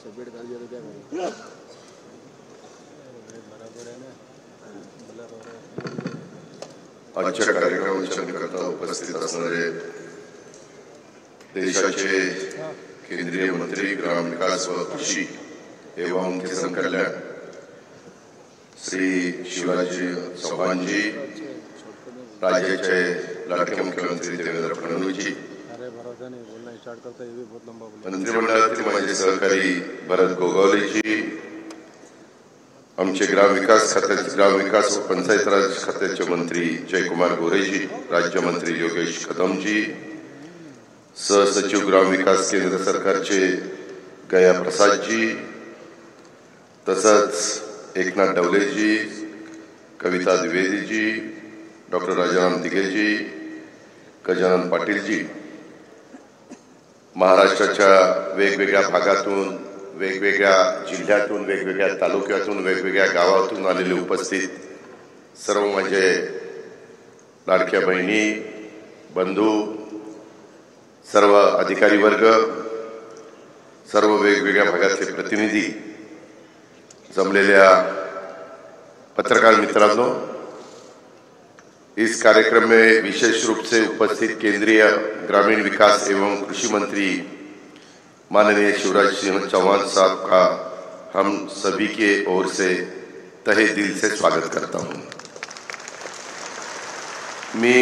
Submit कर दिया तो क्या करें? बराबर है ना? आजच्या कार्यक्रमाच्या निमित्तानं उपस्थित असणारे देशाचे केंद्रीय मंत्री ग्रामविकास व कृषी एवं किसान कल्याण श्री शिवराजजी चौहान जी, राज्याचे लाडके मुख्यमंत्री देवेंद्र फडणवीस जी, मंत्रिमंडळातील माझे सहकारी भरत गोगावले जी, आमचे ग्रामविकास व पंचायत राज खात्याचे मंत्री जयकुमार गोरे जी, राज्यमंत्री योगेश कदम जी, सहसचिव ग्रामविकास केंद्र सरकारचे गया प्रसाद जी, तसंच एकनाथ डवले जी, कविता द्विवेदी जी, डॉक्टर राजाराम दिघे जी, गजानन पाटील जी, महाराष्ट्राच्या वेगवेगळ्या भागातून, वेगवेगळ्या जिल्ह्यातून, वेगवेगळ्या तालुक्यातून, वेगवेगळ्या गावातून आलेले उपस्थित सर्व माझे लाडक्या बहिणी, बंधू, सर्व अधिकारी वर्ग, सर्व वेगवेगळ्या भागातले प्रतिनिधी, जमलेल्या पत्रकार मित्रांनो, इस कार्यक्रम में विशेष रूप से उपस्थित केंद्रीय ग्रामीण विकास एवं कृषि मंत्री माननीय शिवराज सिंह चौहान साहब का हम सभी के ओर से तहे दिल से स्वागत करता हूं। मी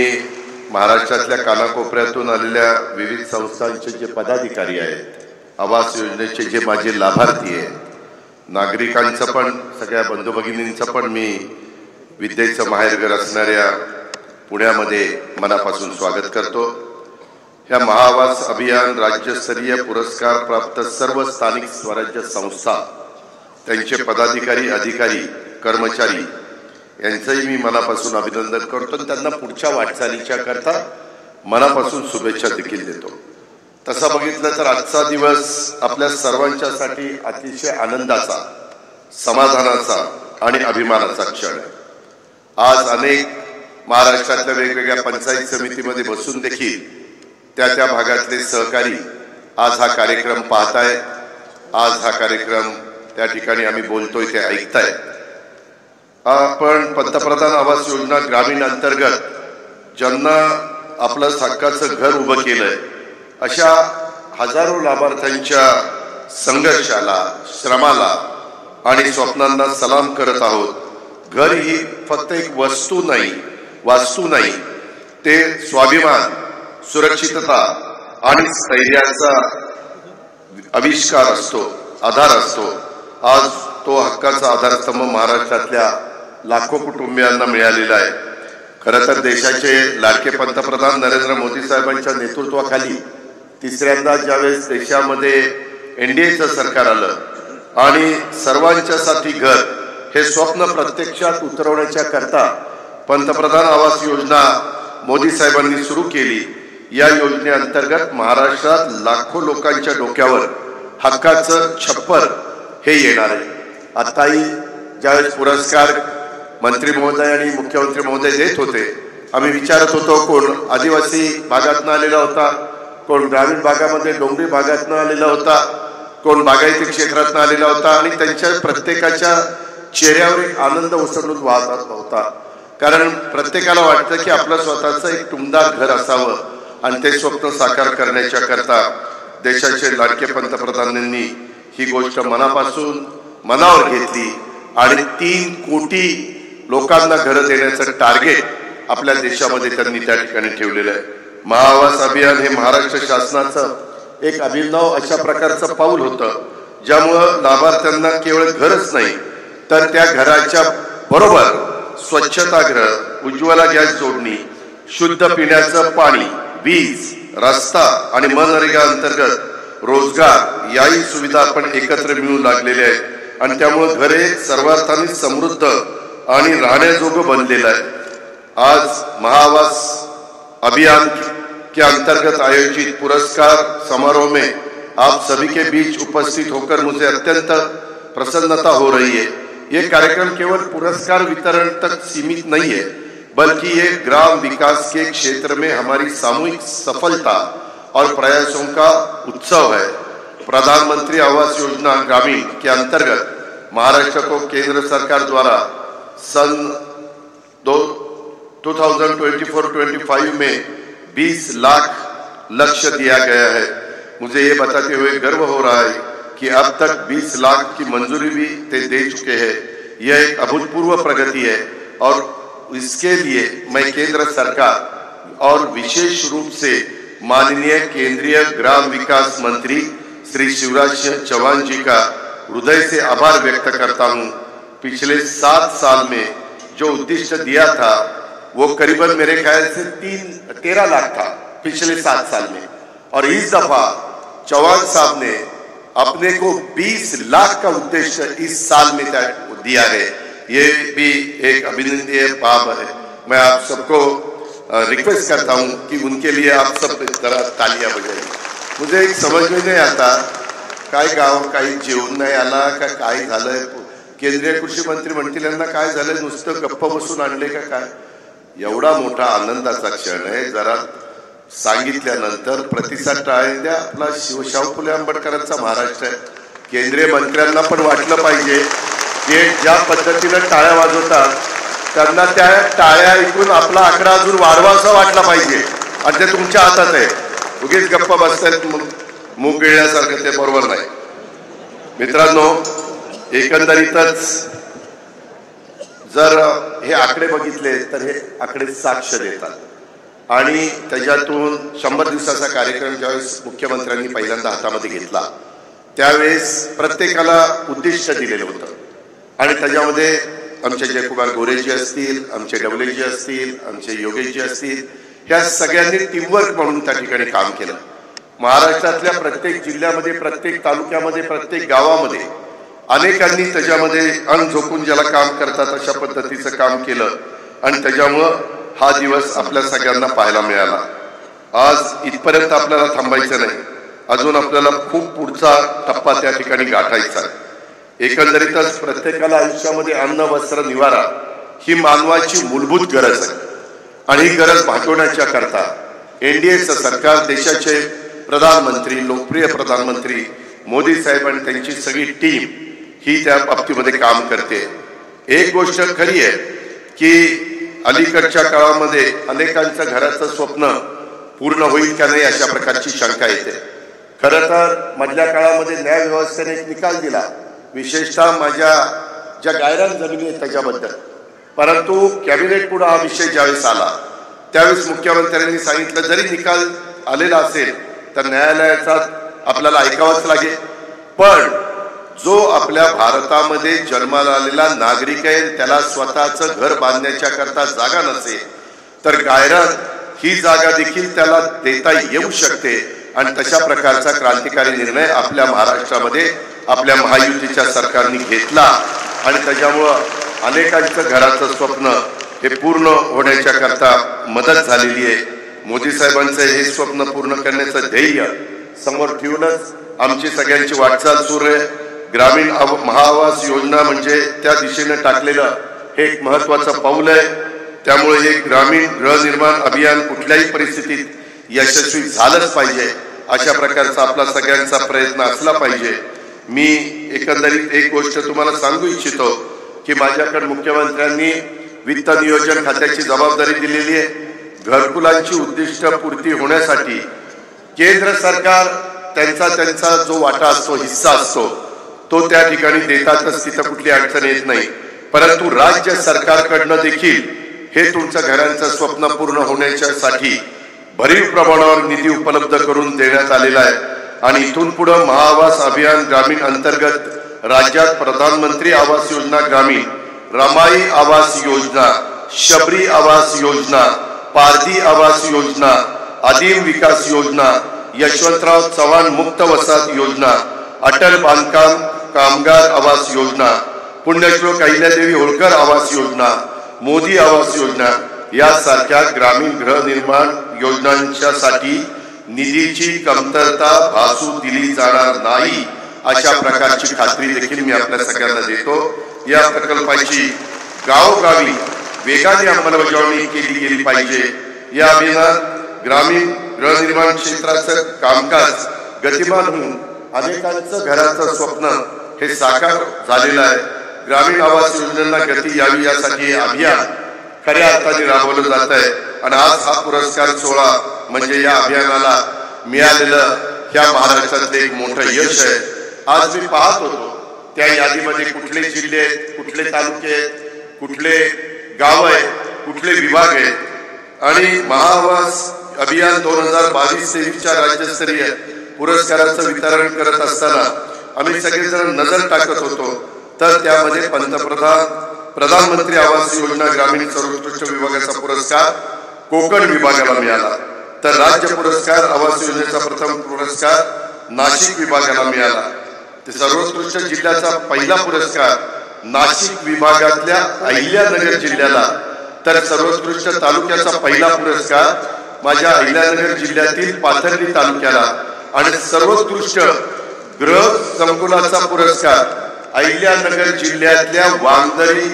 महाराष्ट्रातल्या कानाकोपऱ्यातून आलेल्या विविध संस्थांचे जे पदाधिकारी आहेत, आवास योजनेचे जे माझे लाभार्थी आहेत, नागरिकांचं पण, सगळ्या बंधू भगिनींचं पण मी विद्येचं माहेरघर असणाऱ्या पुण्यामध्ये मनापासून स्वागत करतो। या महाआवास अभियान राज्यस्तरीय पुरस्कार प्राप्त सर्व स्थानिक स्वराज्य संस्था, त्यांचे पदाधिकारी, अधिकारी, कर्मचारी यांचंही मी मनापासून अभिनंदन करतो आणि त्यांना पुढच्या वाटचालीच्या करता मनापासून शुभेच्छा देखील देतो। तसा बघितलं तर आजचा दिवस आपल्या सर्वांच्यासाठी अतिशय आनंदाचा, समाधानाचा आणि अभिमानाचा क्षण आहे। आज अनेक महाराष्ट्रातल्या वेगवेगळ्या पंचायत समितीमध्ये बसून देखील त्या भागातले सहकारी आज हा कार्यक्रम पाहतायत, आज हा कार्यक्रम त्या ठिकाणी आम्ही बोलतोय ते ऐकतायत। आपण पंतप्रधान आवास योजना ग्रामीण अंतर्गत ज्यांना आपलं हक्काचं घर उभं केलंय, अशा हजारो लाभार्थ्यांच्या संघर्षाला, श्रमाला आणि स्वप्नांना सलाम करत आहोत। घर ही फक्त एक वस्तू नाही, वास्तू नाही, ते स्वाभिमान, सुरक्षितता आणि स्थैर्याचा आविष्कार असतो, आधार असतो। आज तो हक्काचा आधारस्तंभ महाराष्ट्रातल्या लाखो कुटुंबियांना मिळालेला आहे। खरं तर देशाचे लाडके पंतप्रधान नरेंद्र मोदी साहेबांच्या नेतृत्वाखाली तिसऱ्यांदा ज्यावेळेस देशामध्ये एनडीएचं सरकार आलं आणि सर्वांच्यासाठी घर हे स्वप्न प्रत्यक्षात उतरवण्याच्या करता पंतप्रधान आवास योजना मोदी साहेबांनी सुरू केली। या योजनेअंतर्गत महाराष्ट्रात लाखो लोकांच्या डोक्यावर हक्काचं छप्पर हे येणार आहे। आताही ज्यावेळेस पुरस्कार मंत्री महोदय आणि मुख्यमंत्री महोदय देत होते, आम्ही विचारत होतो कोण आदिवासी भागातून आलेला होता, कोण ग्रामीण भागामध्ये डोंगरी भागातून आलेला होता, कोण बागायती क्षेत्रातून आलेला होता, आणि त्यांच्या प्रत्येकाच्या चेहऱ्यावर एक आनंद ओसंडून वाहत होता। कारण प्रत्येकाला वाटतं की आपलं स्वतःचं एक टुमदार घर असावं आणि ते स्वप्न साकार करण्याच्या करता देशाचे लाडके पंतप्रधानांनी ही गोष्ट मनापासून मनावर घेतली आणि 3 कोटी लोकांना घर देण्याचं टार्गेट आपल्या देशामध्ये त्यांनी त्या ठिकाणी ठेवलेलं आहे। महाआवास अभियान हे महाराष्ट्र शासनाचं एक अभिनव अशा प्रकारचं पाऊल होतं, ज्यामुळं लाभार्थ्यांना केवळ घरच नाही तर त्या घराच्या बरोबर स्वच्छतागृह, उज्ज्वला गॅस जोडणी, शुद्ध पिण्याचं पाणी, वीज, रस्ता आणि मनरेगा अंतर्गत रोजगार याही सुविधा आपण एकत्र मिळू लागलेल्या आहेत आणि त्यामुळे घर हे सर्वार्थाने समृद्ध आणि राहण्याजोगं बनलेलं आहे। आज महाआवास अभियान के अंतर्गत आयोजित पुरस्कार समारोह में आप सभी के बीच उपस्थित होकर मुझे अत्यंत प्रसन्नता हो रही है। ये कार्यक्रम केवल पुरस्कार वितरण तक सीमित नहीं है, बल्कि ये ग्राम विकास के क्षेत्र में हमारी सामूहिक सफलता और प्रयासों का उत्सव है। प्रधानमंत्री आवास योजना ग्रामीण के अंतर्गत महाराष्ट्र को केंद्र सरकार द्वारा सन 2024-25 में 20 लाख लक्ष्य दिया गया है। मुझे ये बताते हुए गर्व हो रहा है कि अब तक 20 लाख की मंजूरी भी दे चुके हैं। यह एक अभूतपूर्व प्रगति है और इसके लिए मैं केंद्र सरकार और विशेष रूप से माननीय केंद्रीय ग्राम विकास मंत्री श्री शिवराज सिंह चौहान जी का हृदय से आभार व्यक्त करता हूं। पिछले 7 साल में जो उद्देश्य दिया था वो करीबन मेरे ख्याल से 13 लाख था पिछले 7 साल में, और इस दफा चौहान साहब ने अपने को 20 लाख का उद्देश्य इस साल में दिया है। ये भी एक अभिनंदनीय बात है। मैं आप सबको रिक्वेस्ट करता हूं कि उनके लिए आप सब इस तरह तालियां बजाइए। मुझे एक समझ में नहीं आता काय गाव काही जेवण नाही आला का काय झालंय। केंद्रीय कृषी मंत्री म्हणतील यांना काय झालंय, नुसतं गप्प बसून आणले का काय। एवढा मोठा आनंदाचा क्षण आहे, जरा सांगितल्यानंतर प्रतिसाद टाळून द्या। आपला शाहू फुले आंबेडकरांचा महाराष्ट्र आहे। केंद्रीय मंत्र्यांना पण वाटलं पाहिजे की ज्या पद्धतीने टाळ्या वाजवतात त्यांना त्या टाळ्या ऐकून आपला आकडा अजून वाढवासा वाटला पाहिजे, आणि ते तुमच्या हातात आहे। उगीच गप्पा बसतायत मूग गिळल्यासारखं, ते बरोबर नाही। मित्रांनो, एकंदरीतच जर हे आकडे बघितले तर हे आकडे साक्ष देतात, आणि त्याच्यातून 100 दिवसाचा कार्यक्रम ज्यावेळेस मुख्यमंत्र्यांनी पहिल्यांदा हातामध्ये घेतला त्यावेळेस प्रत्येकाला उद्दिष्ट दिलेलं होतं, आणि त्याच्यामध्ये आमचे जयकुमार गोरेजी असतील, आमचे डवलेजी असतील, आमचे योगेशजी असतील, ह्या सगळ्यांनी टीमवर्क म्हणून त्या ठिकाणी काम केलं। महाराष्ट्रातल्या प्रत्येक जिल्ह्यामध्ये, प्रत्येक तालुक्यामध्ये, प्रत्येक गावामध्ये अनेकांनी त्याच्यामध्ये अन झोकून ज्याला काम करतात अशा पद्धतीचं काम केलं, आणि त्याच्यामुळं हा दिवस आपल्या सगळ्यांना पाहायला मिळाला। आज इथपर्यंत आपल्याला थांबायचं नाही, अजून आपल्याला खूप पुढचा टप्पा त्या ठिकाणी गाठायचा आहे। एकंदरीतच प्रत्येकाला आयुष्यामध्ये अन्न, वस्त्र, निवारा ही मानवाची मूलभूत गरज आहे, आणि ही गरज भागवण्याच्या करता एनडीएचं सरकार, देशाचे प्रधानमंत्री, लोकप्रिय प्रधानमंत्री मोदी साहेब आणि त्यांची सगळी टीम ही त्या बाबतीमध्ये काम करते। एक गोष्ट खरी आहे की अलीकडच्या काळामध्ये अनेकांचं घराचं स्वप्न पूर्ण होईल का नाही अशा प्रकारची शंका येते। खरं तर मधल्या काळामध्ये न्याय व्यवस्थेने एक निकाल दिला, विशेषतः माझ्या ज्या गायरान जमिनी आहेत त्याच्याबद्दल, परंतु कॅबिनेट पुढे हा विषय ज्यावेळेस आला त्यावेळेस मुख्यमंत्र्यांनी सांगितलं जरी निकाल आलेला असेल तर न्यायालयाचा आपल्याला ऐकावंच लागेल, पण जो आपल्या भारतामध्ये जन्माला आलेला नागरिक आहे त्याला स्वतःचं घर बांधण्याच्या करता जागा नसेल तर गायरान ही जागा देखील त्याला देता येऊ शकते, आणि तशा प्रकारचा क्रांतिकारी निर्णय आपल्या महाराष्ट्रामध्ये आपल्या महायुतीच्या सरकारने घेतला, आणि त्याच्यामुळं अनेकांचं घराचं स्वप्न हे पूर्ण होण्याच्या करता मदत झालेली आहे। मोदी साहेबांचं हे स्वप्न पूर्ण करण्याचं ध्येय समोर ठेवूनच आमची सगळ्यांची वाटचाल सुरू आहे। ग्रामीण महाआवास योजना म्हणजे त्या दिशेने टाकलेलं हे एक महत्त्वाचं पाऊल आहे। त्यामुळे हे ग्रामीण गृहनिर्माण अभियान कुठल्याही परिस्थितीत यशस्वी झालंच पाहिजे, अशा प्रकारचा आपला सगळ्यांचा प्रयत्न असला पाहिजे। मी एकंदरीत एक गोष्ट तुम्हाला सांगू इच्छितो की माझ्याकडे मुख्यमंत्र्यांनी वित्त नियोजन खात्याची जबाबदारी दिलेली आहे। घरकुलांची उद्दिष्ट पूर्ती होण्यासाठी केंद्र सरकार त्यांचा जो वाटा असतो, हिस्सा असतो, तो त्या ठिकाणी देतातच, तिथं कुठली अडचण येत नाही, परंतु राज्य सरकारकडनं देखील हे तुमचं घरांचं स्वप्न पूर्ण होण्यासाठी भरीव प्रमाणावर निधी उपलब्ध करून देण्यात आलेला आहे, आणि इथून पुढे महाआवास अभियान ग्रामीण अंतर्गत राज्यात प्रधानमंत्री आवास योजना ग्रामीण, रमाई आवास योजना, शबरी आवास योजना, पारधी आवास योजना, आदिम विकास योजना, यशवंतराव चव्हाण मुक्त वसाहत योजना, अटल बांधकाम कामगार आवास योजना, पुण्यश्लोक अहिल्यादेवी होळकर आवास योजना, मोदी आवास योजना यासारख्या ग्रामीण गृहनिर्माण योजनांच्यासाठी निधीची कमतरता भासू दिली जाणार नाही, अशा प्रकारची खात्री देखील मी आपल्या सगळ्यांना देतो। या प्रकल्पाची गावोगावी वेगाने अंमलबजावणी केली गेली पाहिजे। या अभियानात ग्रामीण गृहनिर्माण क्षेत्राचं कामकाज गतिमान होऊन अनेकांचं घराचं स्वप्न हे साकार झालेलं आहे. ग्रामीण आवास योजनेला गती यावी यासाठी हे अभियान खऱ्या अर्थाने राबवलं जात आहे आणि आज हा पुरस्कार सोहळा म्हणजे या अभियानाला मिळालेलं ह्या महाराष्ट्रातले एक मोठं यश आहे. आज मी पाहत होतो त्या यादीमध्ये कुठले जिल्हे आहेत, कुठले तालुके आहेत, कुठले गाव आहेत, कुठले विभाग आहेत आणि महाआवास अभियान 2022-23च्या राज्यस्तरीय पुरस्काराचं वितरण करत असताना आम्ही सगळेजण नजर टाकत होतो तर त्यामध्ये प्रधानमंत्री आवास योजना ग्रामीण सर्वोत्कृष्ट विभागाचा पुरस्कार कोकण विभागाला मिळाला. तर राज्य पुरस्कार आवास योजनेचा प्रथम पुरस्कार नाशिक विभागाला मिळाला. ते सर्वोत्कृष्ट जिल्ह्याचा पहिला पुरस्कार नाशिक विभागातल्या अहिल्यानगर जिल्ह्याला. तर सर्वोत्कृष्ट तालुक्याचा पहिला पुरस्कार माझ्या अहिल्यानगर जिल्ह्यातील पाथर्डी तालुक्याला आणि सर्वोत्कृष्ट गृह संकुलाचा पुरस्कार अहिल्यानगर जिल्ह्यातल्या वांदरी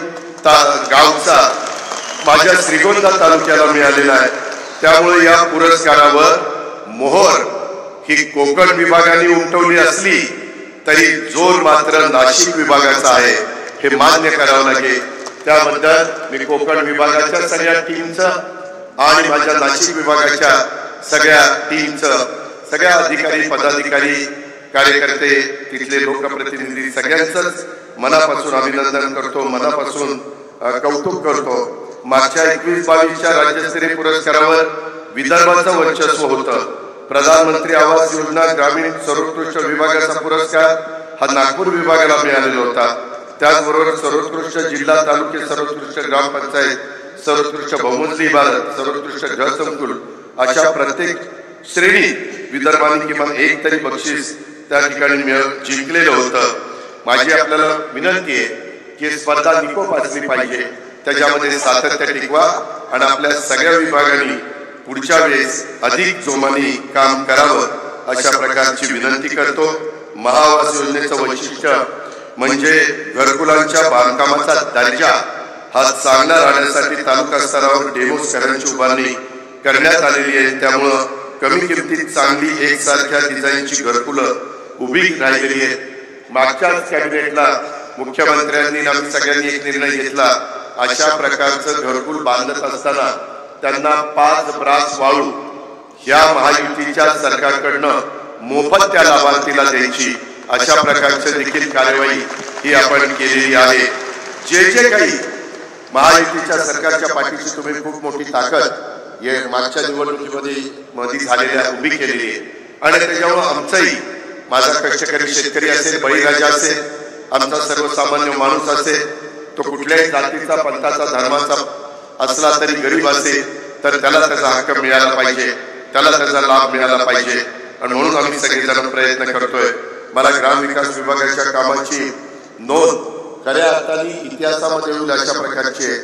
गावचा माझ्या श्रीगोंदा तालुक्याला मिळालेला आहे. त्यामुळे या पुरस्कारावर मोहर ही कोकण विभागाने उमटवली असली तरी जोर मात्र नाशिक विभागाचा आहे हे मान्य करावं लागेल. त्याबद्दल मी कोकण विभागाच्या सगळ्या टीमचं आणि माझ्या नाशिक विभागाच्या सगळ्या टीमचं, सगळ्या अधिकारी पदाधिकारी कार्यकर्ते तिथले लोकप्रतिनिधी सगळ्यांचंच मनापासून अभिनंदन करतो, मनापासून कौतुक करतो. मागच्या 21-22च्या राज्यस्तरीय पुरस्कारावर विदर्भाचं वर्चस्व होतं. प्रधानमंत्री आवास योजना ग्रामीण सर्वोत्कृष्ट विभागाचा पुरस्कार हा नागपूर विभागाला मिळालेला होता. त्याचबरोबर सर्वोत्कृष्ट जिल्हा तालुके, सर्वोत्कृष्ट ग्रामपंचायत, सर्वोत्कृष्ट बहुमजली इमारत, सर्वोत्कृष्ट गृहसंकुल अशा प्रत्येक श्रेणी विदर्भाने किमान एक तरी बक्षीस त्या ठिकाणी जिंकलेलं होतं. माझी आपल्याला विनंती आहे की स्पर्धा निकोप असली पाहिजे, त्याच्यामध्ये सातत्य टिकवा आणि आपल्या सगळ्या विभागांनी पुढच्या वेळेस अधिक जोमाने काम करावं अशा प्रकारची विनंती करतो. महाआवास योजनेचं वैशिष्ट्य म्हणजे घरकुलांच्या बांधकामाचा दर्जा हा चांगला राहण्यासाठी तालुका स्तरावर डेमोस घरांची उभारणी करण्यात आलेली आहे. त्यामुळं कमी किमतीत चांगली एकसारख्या डिझाईनची घरकुलं उभी राहिलेली आहेत. मागच्याच कॅबिनेटला मुख्यमंत्र्यांनी आम्ही सगळ्यांनी एक निर्णय घेतला, अशा प्रकारचं घरकुल बांधत असताना त्यांना 5 ब्रास वाळू ह्या महायुतीच्या सरकारकडनं मोफत त्या लाभार्थीला द्यायची, अशा प्रकारची देखील कार्यवाही ही आपण केलेली आहे. जे काही महायुतीच्या सरकारच्या पाठीशी तुम्ही खूप मोठी ताकद या मागच्या निवडणुकीमध्ये झालेल्या उभी केलेली आहे आणि त्याच्यामुळे आमचाही, माझा कष्टकरी शेतकरी असेल, बळीराजा असेल, आमचा सर्वसामान्य माणूस असेल, तो कुठल्याही जातीचा, पंथाचा, धर्माचा असला तरी गरीब असेल तर त्याला त्याचा हक्क मिळाला पाहिजे, त्याला त्याचा लाभ मिळाला पाहिजे आणि म्हणून आम्ही सगळेजण प्रयत्न करतोय. मला ग्रामविकास विभागाच्या कामाची नोंद खऱ्या अर्थाने इतिहासामध्ये होईल अशा प्रकारची आहे.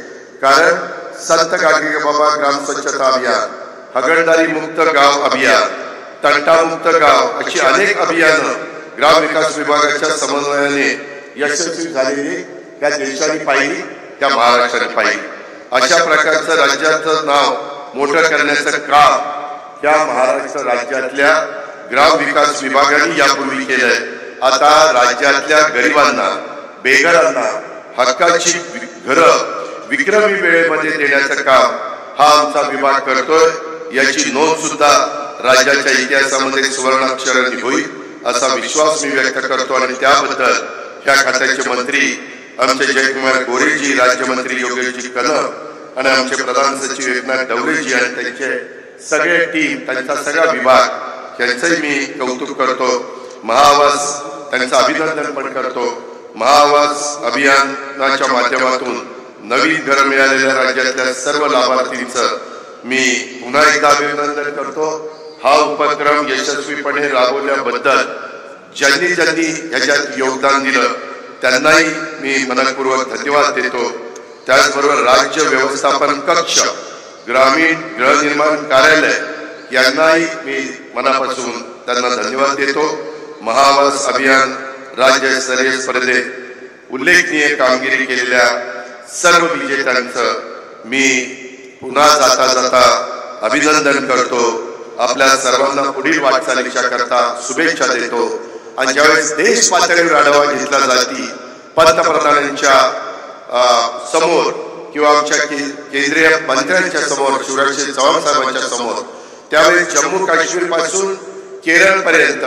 कारण संत गाडगेबाबा ग्राम स्वच्छता अभियान, हगणदारी मुक्त गाव अभियान, तंटामुक्त गाव अशी अनेक अभियानं ग्रामविकास विभागाच्या समन्वयाने यशस्वी झालेली त्या देशाने पाहिली, त्या महाराष्ट्राने पाहिली. अशा प्रकारचं राज्याचं नाव मोठं करण्याचं काम त्या महाराष्ट्र राज्यातल्या ग्रामविकास विभागाने यापूर्वी केलंय. आता राज्यातल्या गरिबांना, बेघरांना हक्काची घरं विक्रमी वेळेमध्ये देण्याचं काम हा आमचा विभाग करतोय. याची नोंद सुद्धा राज्याच्या इतिहासामध्ये सुवर्णाक्षरांनी होईल असा विश्वास मी व्यक्त करतो आणि त्याबद्दल या खात्याचे मंत्री आमचे जयकुमार गोरेजी, राज्यमंत्री योगेशजी कनक आणि आमचे प्रधान सचिव एकनाथ डवरेजी आणि त्यांचे सगळे टीम, त्यांचा सगळा विभाग यांचंही मी कौतुक करतो. महाआवास त्यांचं अभिनंदन पण करतो. महाआवास अभियानाच्या माध्यमातून नवीन घर मिळालेल्या राज्यातल्या सर्व लाभार्थींचं मी पुन्हा एकदा अभिनंदन करतो. हा उपक्रम यशस्वीपणे राबवल्याबद्दल ज्यांनी ह्याच्यात योगदान दिलं त्यांनाही मी मनपूर्वक धन्यवाद देतो. त्याचबरोबर राज्य व्यवस्थापन कक्ष, ग्रामीण गृहनिर्माण कार्यालय यांनाही मी मनापासून त्यांना धन्यवाद देतो. महाआवास अभियान राज्यस्तरीय स्पर्धेत उल्लेखनीय कामगिरी केलेल्या सर्व विजेत्यांचं मी पुन्हा जाता अभिनंदन करतो. आपल्या सर्वांना पुढील वाटचालीच्या करता शुभेच्छा देतो. आणि ज्यावेळेस देश पातळीवर आढावा घेतला जाती पंतप्रधानांच्या समोर किंवा आमच्या केंद्रीय मंत्र्यांच्या समोर, शिवराज चव्हाण साहेबांच्या समोर, त्यावेळेस जम्मू काश्मीर पासून केरळ पर्यंत,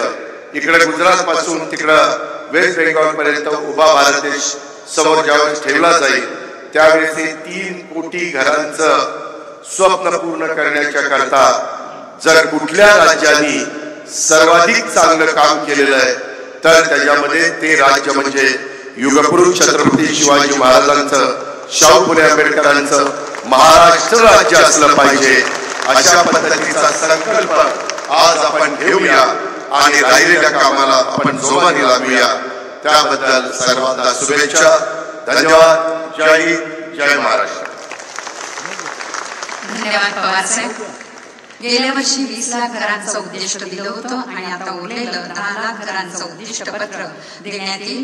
इकडे गुजरात पासून तिकडं वेस्ट बेंगॉल पर्यंत उभा भारत देश समोर ज्यावेळेस ठेवला जाईल, त्यावेळेस 3 कोटी घरांचं स्वप्न पूर्ण करण्याच्या करता जर कुठल्या राज्यांनी सर्वाधिक चांगलं काम केलेलं आहे तर त्याच्यामध्ये ते राज्य म्हणजे युगपुरुष छत्रपती शिवाजी महाराजांचं, शाहू फुले आंबेडकरांचं महाराष्ट्र राज्य असलं पाहिजे. अशा पद्धतीचा संकल्प आज आपण घेऊया आणि राहिलेल्या कामाला आपण जोमाने लागूया. त्याबद्दल सर्वांना शुभेच्छा. धन्यवाद. जय हिंद, जय महाराष्ट्र. धन्यवाद पवार साहेब. गेल्या वर्षी 20 लाख घरांचं उद्दिष्ट दिलं होतं आणि आता उरलेलं 10 लाख घरांचं उद्दिष्ट पत्र देण्यात येईल.